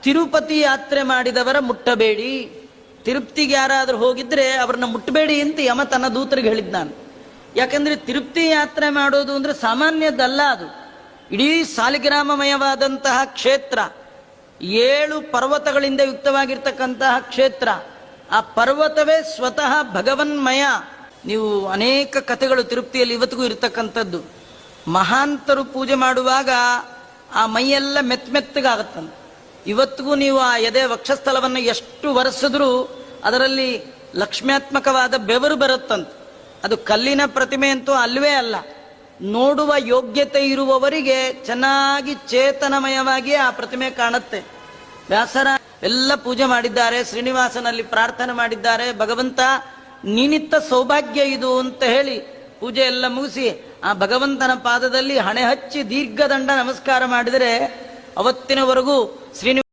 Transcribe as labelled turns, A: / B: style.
A: ತಿರುಪತಿ ಯಾತ್ರೆ ಮಾಡಿದವರ ಮುಟ್ಟಬೇಡಿ, ತಿರುಪ್ತಿಗೆ ಯಾರಾದರೂ ಹೋಗಿದ್ರೆ ಅವ್ರನ್ನ ಮುಟ್ಟಬೇಡಿ ಅಂತ ಯಮ ತನ್ನ ದೂತರಿಗೆ ಹೇಳಿದ್ದಾನೆ. ಯಾಕಂದ್ರೆ ತಿರುಪ್ತಿ ಯಾತ್ರೆ ಮಾಡೋದು ಅಂದ್ರೆ ಸಾಮಾನ್ಯದ್ದಲ್ಲ. ಅದು ಇಡೀ ಸಾಲಿಗ್ರಾಮಮಯವಾದಂತಹ ಕ್ಷೇತ್ರ, 7 ಪರ್ವತಗಳಿಂದ ಯುಕ್ತವಾಗಿರ್ತಕ್ಕಂತಹ ಕ್ಷೇತ್ರ. ಆ ಪರ್ವತವೇ ಸ್ವತಃ ಭಗವನ್ಮಯ. ನೀವು ಅನೇಕ ಕಥೆಗಳು ತಿರುಪ್ತಿಯಲ್ಲಿ ಇವತ್ತಿಗೂ ಇರತಕ್ಕಂಥದ್ದು. ಮಹಾಂತರು ಪೂಜೆ ಮಾಡುವಾಗ ಆ ಮೈಯೆಲ್ಲ ಮೆತ್ತಗಾಗತ್ತಂತ. ಇವತ್ತಿಗೂ ನೀವು ಆ ಎದೆ ವಕ್ಷಸ್ಥಲವನ್ನು ಎಷ್ಟು ಒರೆಸಿದ್ರೂ ಅದರಲ್ಲಿ ಲಕ್ಷ್ಮ್ಯಾತ್ಮಕವಾದ ಬೆವರು ಬರುತ್ತಂತ. ಅದು ಕಲ್ಲಿನ ಪ್ರತಿಮೆ ಅಂತೂ ಅಲ್ವೇ ಅಲ್ಲ. ನೋಡುವ ಯೋಗ್ಯತೆ ಇರುವವರಿಗೆ ಚೆನ್ನಾಗಿ ಚೇತನಮಯವಾಗಿ ಆ ಪ್ರತಿಮೆ ಕಾಣುತ್ತೆ. ವ್ಯಾಸರ ಎಲ್ಲ ಪೂಜೆ ಮಾಡಿದ್ದಾರೆ, ಶ್ರೀನಿವಾಸನಲ್ಲಿ ಪ್ರಾರ್ಥನೆ ಮಾಡಿದ್ದಾರೆ, ಭಗವಂತ ನೀನಿತ್ತ ಸೌಭಾಗ್ಯ ಇದು ಅಂತ ಹೇಳಿ ಪೂಜೆ ಎಲ್ಲ ಮುಗಿಸಿ ಆ ಭಗವಂತನ ಪಾದದಲ್ಲಿ ಹಣೆ ಹಚ್ಚಿ ದೀರ್ಘದಂಡ ನಮಸ್ಕಾರ ಮಾಡಿದರೆ ಅವತ್ತಿನವರೆಗೂ ಶ್ರೀನಿವಾಸ